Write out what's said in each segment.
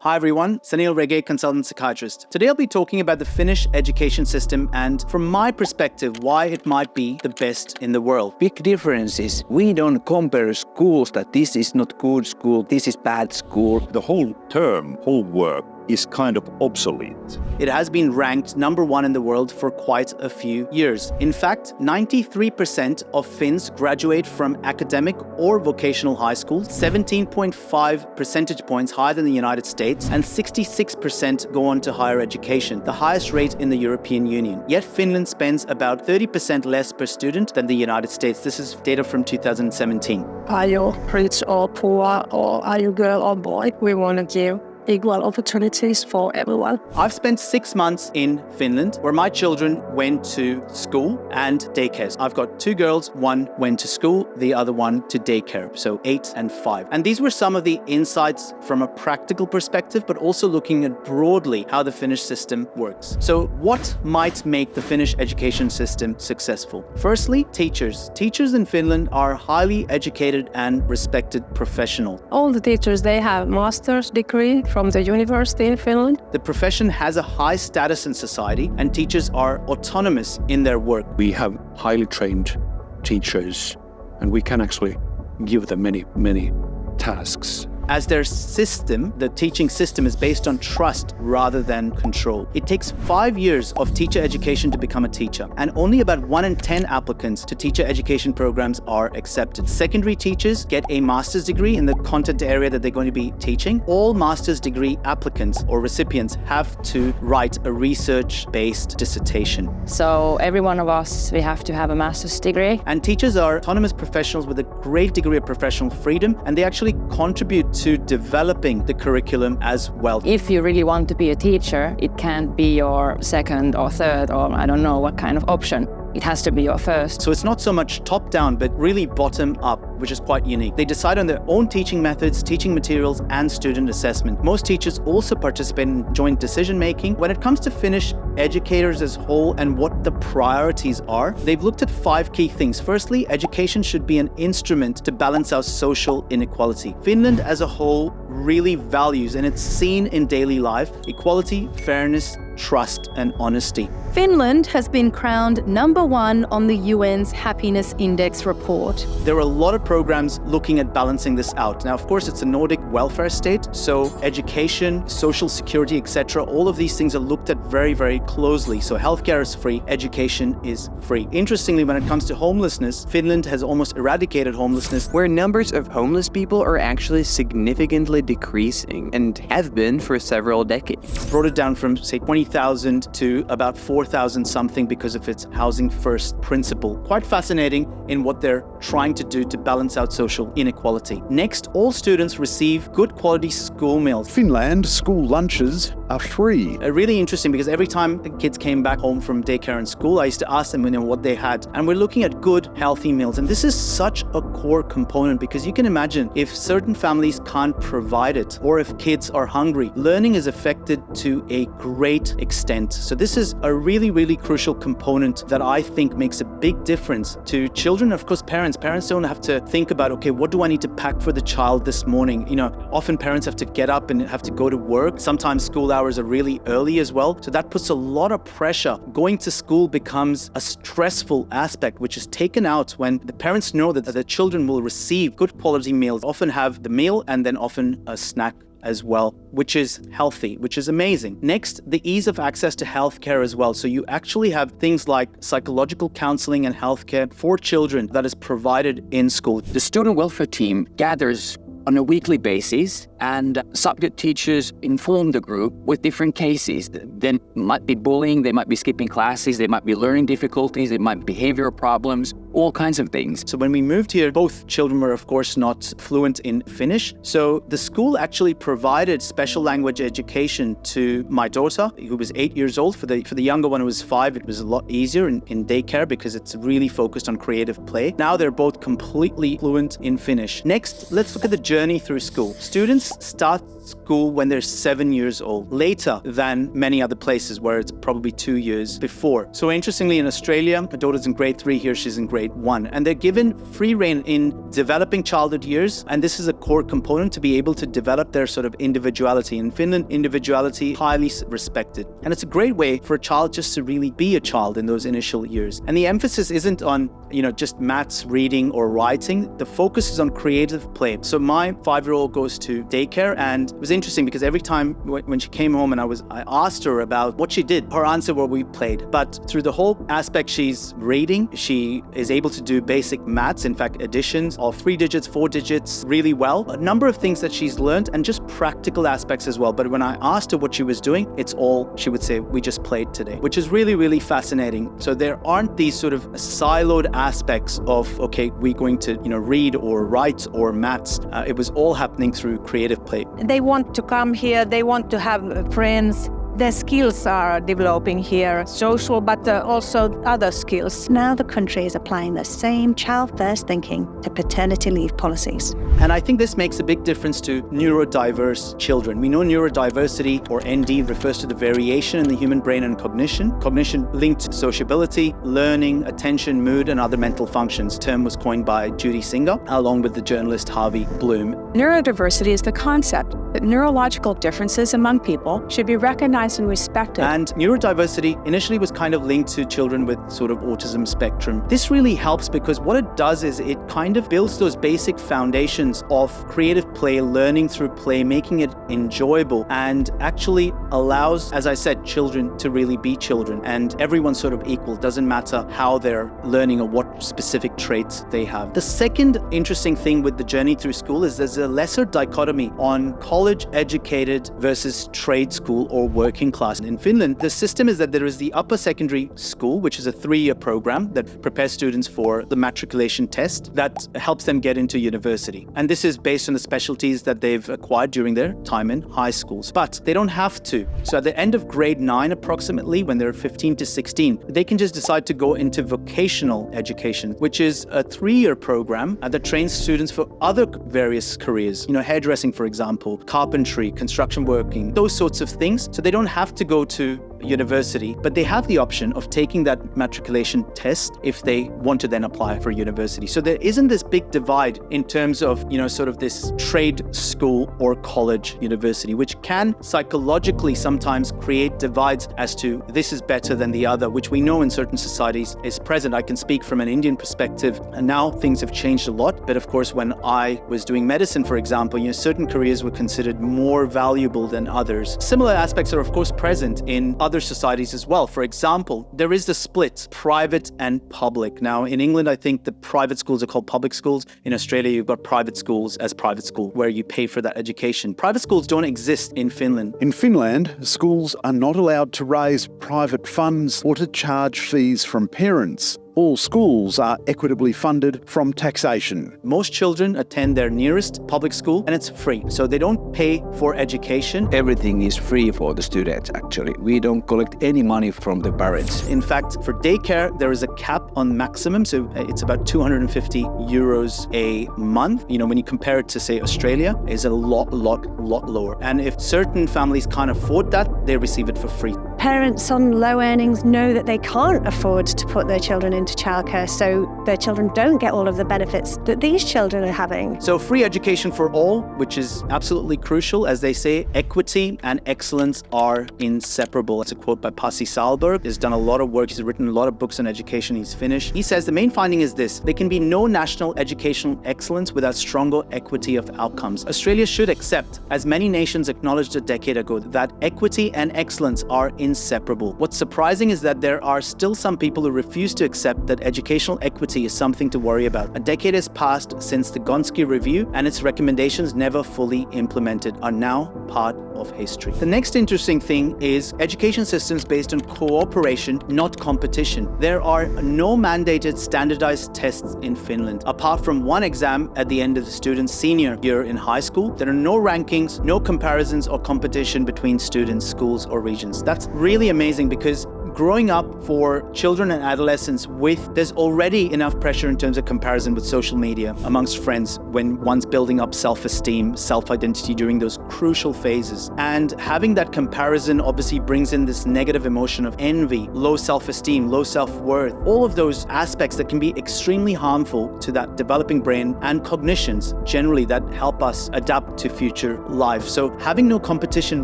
Hi everyone, Sanil Rege, Consultant Psychiatrist. Today I'll be talking about the Finnish education system and, from my perspective, why it might be the best in the world. Big difference is we don't compare schools that this is not good school, this is bad school. The whole work is kind of obsolete. It has been ranked number one in the world for quite a few years. In fact, 93% of Finns graduate from academic or vocational high school, 17.5 percentage points higher than the United States, and 66% go on to higher education, the highest rate in the European Union. Yet Finland spends about 30% less per student than the United States. This is data from 2017. Are you rich or poor, or are you girl or boy? We want to give equal opportunities for everyone. I've spent 6 months in Finland where my children went to school and daycare. I've got 2 girls, one went to school, the other one to daycare, so 8 and 5. And these were some of the insights from a practical perspective, but also looking at broadly how the Finnish system works. So what might make the Finnish education system successful? Firstly, teachers. Teachers in Finland are highly educated and respected professionals. All the teachers, they have master's degree from the university in Finland. The profession has a high status in society and teachers are autonomous in their work. We have highly trained teachers and we can actually give them many tasks. As their system, the teaching system is based on trust rather than control. It takes 5 years of teacher education to become a teacher, and only about 1 in 10 applicants to teacher education programs are accepted. Secondary teachers get a master's degree in the content area that they're going to be teaching. All master's degree applicants or recipients have to write a research-based dissertation. So every one of us, we have to have a master's degree. And teachers are autonomous professionals with a great degree of professional freedom, and they actually contribute to developing the curriculum as well. If you really want to be a teacher, it can't be your second or third or I don't know what kind of option. It has to be your first. So it's not so much top-down, but really bottom-up, which is quite unique. They decide on their own teaching methods, teaching materials, and student assessment. Most teachers also participate in joint decision-making. When it comes to Finnish educators as a whole and what the priorities are, they've looked at 5 key things. Firstly, education should be an instrument to balance out social inequality. Finland as a whole really values, and it's seen in daily life, equality, fairness, trust, and honesty. Finland has been crowned number 1 on the UN's Happiness Index report. There are a lot of programs looking at balancing this out. Now, of course, it's a Nordic welfare state, so education, social security, etc., all of these things are looked at very closely. So healthcare is free, education is free. Interestingly, when it comes to homelessness, Finland has almost eradicated homelessness. Where numbers of homeless people are actually significantly decreasing and have been for several decades. Brought it down from, say, 20,000 to about 4,000 something because of its housing first principle. Quite fascinating in what they're trying to do to balance out social inequality. Next, all students receive good quality school meals. Finland school lunches are free. Really interesting because every time the kids came back home from daycare and school, I used to ask them, what they had. And we're looking at good, healthy meals. And this is such a core component because you can imagine if certain families can't provide it or if kids are hungry, learning is affected to a great extent. So this is a really crucial component that I think makes a big difference to children. Of course, parents don't have to think about, okay, what do I need to pack for the child this morning? Often parents have to get up and have to go to work. Sometimes school hours are really early as well. So that puts a lot of pressure. Going to school becomes a stressful aspect, which is taken out when the parents know that the children will receive good quality meals, often have the meal and then often a snack as well, which is healthy, which is amazing. Next, the ease of access to healthcare as well. So you actually have things like psychological counseling and healthcare for children that is provided in school. The student welfare team gathers on a weekly basis and subject teachers inform the group with different cases. There might be bullying, they might be skipping classes, they might be learning difficulties, they might be behavioral problems, all kinds of things. So when we moved here, both children were of course not fluent in Finnish. So the school actually provided special language education to my daughter, who was 8 years old. For the younger one who was 5, it was a lot easier in daycare because it's really focused on creative play. Now they're both completely fluent in Finnish. Next, let's look at the journey through school. Students start school when they're 7 years old, later than many other places where it's probably 2 years before. So interestingly, in Australia, my daughter's in grade 3 here, she's in grade grade 1. And they're given free rein in developing childhood years. And this is a core component to be able to develop their sort of individuality. In Finland, individuality highly respected. And it's a great way for a child just to really be a child in those initial years. And the emphasis isn't on, just maths, reading, or writing. The focus is on creative play. So my 5-year-old goes to daycare, and it was interesting because every time when she came home and I asked her about what she did, her answer was we played. But through the whole aspect, she's reading, she is able to do basic maths, in fact, additions of 3 digits, 4 digits really well. A number of things that she's learned and just practical aspects as well. But when I asked her what she was doing, it's all she would say, we just played today, which is really, really fascinating. So there aren't these sort of siloed aspects of, okay, we're going to, read or write or maths. It was all happening through creative play. They want to come here, they want to have friends. Their skills are developing here, social, but also other skills. Now the country is applying the same child-first thinking to paternity leave policies. And I think this makes a big difference to neurodiverse children. We know neurodiversity, or ND, refers to the variation in the human brain and cognition. Cognition linked to sociability, learning, attention, mood, and other mental functions. The term was coined by Judy Singer, along with the journalist Harvey Bloom. Neurodiversity is the concept that neurological differences among people should be recognized and respected. And neurodiversity initially was kind of linked to children with sort of autism spectrum. This really helps because what it does is it kind of builds those basic foundations of creative play, learning through play, making it enjoyable, and actually allows, as I said, children to really be children. And everyone's sort of equal. Doesn't matter how they're learning or what specific traits they have. The second interesting thing with the journey through school is there's a lesser dichotomy on college educated versus trade school or working class. In Finland, the system is that there is the upper secondary school, which is a 3-year program that prepares students for the matriculation test that helps them get into university. And this is based on the specialties that they've acquired during their time in high schools. But they don't have to. So at the end of grade 9, approximately, when they're 15 to 16, they can just decide to go into vocational education, which is a 3-year program that trains students for other various careers. Hairdressing, for example, carpentry, construction working, those sorts of things. So they don't have to go to university, but they have the option of taking that matriculation test if they want to then apply for university. So there isn't this big divide in terms of, sort of this trade school or college university, which can psychologically sometimes create divides as to this is better than the other, which we know in certain societies is present. I can speak from an Indian perspective, and now things have changed a lot. But of course, when I was doing medicine, for example, certain careers were considered more valuable than others. Similar aspects are, of course, present in other societies as well. For example, there is the split, private and public. Now, in England, I think the private schools are called public schools. In Australia, you've got private schools as private school, where you pay for that education. Private schools don't exist in Finland. In Finland, schools are not allowed to raise private funds or to charge fees from parents. All schools are equitably funded from taxation. Most children attend their nearest public school and it's free. So they don't pay for education. Everything is free for the students, actually. We don't collect any money from the parents. In fact, for daycare, there is a cap on maximum. So it's about 250 euros a month. When you compare it to, say, Australia, is a lot lower. And if certain families can't afford that, they receive it for free. Parents on low earnings know that they can't afford to put their children into childcare, so their children don't get all of the benefits that these children are having. So free education for all, which is absolutely crucial. As they say, equity and excellence are inseparable. It's a quote by Pasi Sahlberg. He's done a lot of work. He's written a lot of books on education. He's Finnish. He says the main finding is this: there can be no national educational excellence without stronger equity of outcomes. Australia should accept, as many nations acknowledged a decade ago, that equity and excellence are inseparable. What's surprising is that there are still some people who refuse to accept that educational equity is something to worry about. A decade has passed since the Gonski Review, and its recommendations, never fully implemented, are now part of history. The next interesting thing is education systems based on cooperation, not competition. There are no mandated standardized tests in Finland. Apart from one exam at the end of the student's senior year in high school, there are no rankings, no comparisons or competition between students, schools or regions. That's really amazing because growing up for children and adolescents there's already enough pressure in terms of comparison with social media amongst friends when one's building up self-esteem, self-identity during those crucial phases. And having that comparison obviously brings in this negative emotion of envy, low self-esteem, low self-worth, all of those aspects that can be extremely harmful to that developing brain and cognitions generally that help us adapt to future life. So having no competition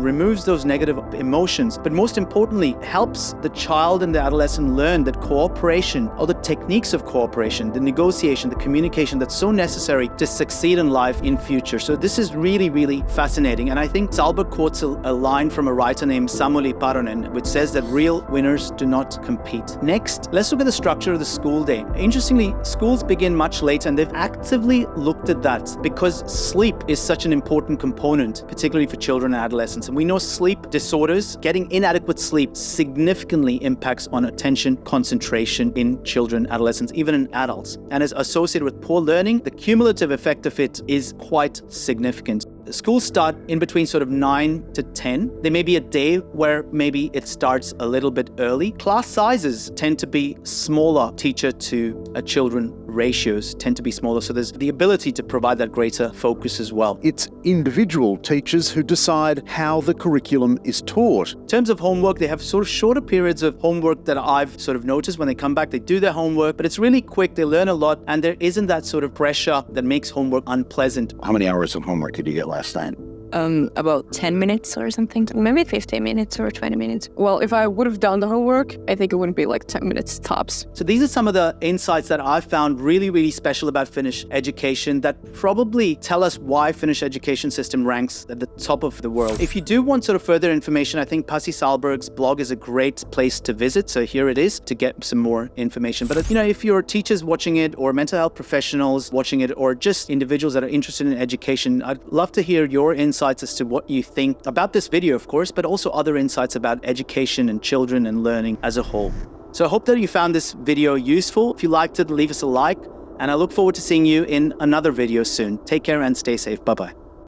removes those negative emotions, but most importantly, helps the child and the adolescent learn that cooperation, or the techniques of cooperation, the negotiation, the communication that's so necessary to succeed in life in future. So this is really, really fascinating. And I think Sahlberg quotes a line from a writer named Samuli Paronen, which says that real winners do not compete. Next, let's look at the structure of the school day. Interestingly, schools begin much later, and they've actively looked at that because sleep is such an important component, particularly for children and adolescents. And we know sleep disorders, getting inadequate sleep significantly impacts on attention, concentration in children, adolescents, even in adults. And is associated with poor learning. The cumulative effect of it is quite significant. Schools start in between sort of 9 to 10. There may be a day where maybe it starts a little bit early. Class sizes tend to be smaller. Teacher to children ratios tend to be smaller. So there's the ability to provide that greater focus as well. It's individual teachers who decide how the curriculum is taught. In terms of homework, they have sort of shorter periods of homework that I've sort of noticed. When they come back, they do their homework, but it's really quick. They learn a lot, and there isn't that sort of pressure that makes homework unpleasant. How many hours of homework did you get last night? About 10 minutes or something, maybe 15 minutes or 20 minutes. Well, if I would have done the homework, I think it wouldn't be like 10 minutes tops. So these are some of the insights that I've found really, really special about Finnish education that probably tell us why Finnish education system ranks at the top of the world. If you do want sort of further information, I think Pasi Sahlberg's blog is a great place to visit. So here it is to get some more information. But if you're teachers watching it, or mental health professionals watching it, or just individuals that are interested in education, I'd love to hear your insights as to what you think about this video, of course, but also other insights about education and children and learning as a whole. So I hope that you found this video useful. If you liked it, leave us a like, and I look forward to seeing you in another video soon. Take care and stay safe. Bye-bye.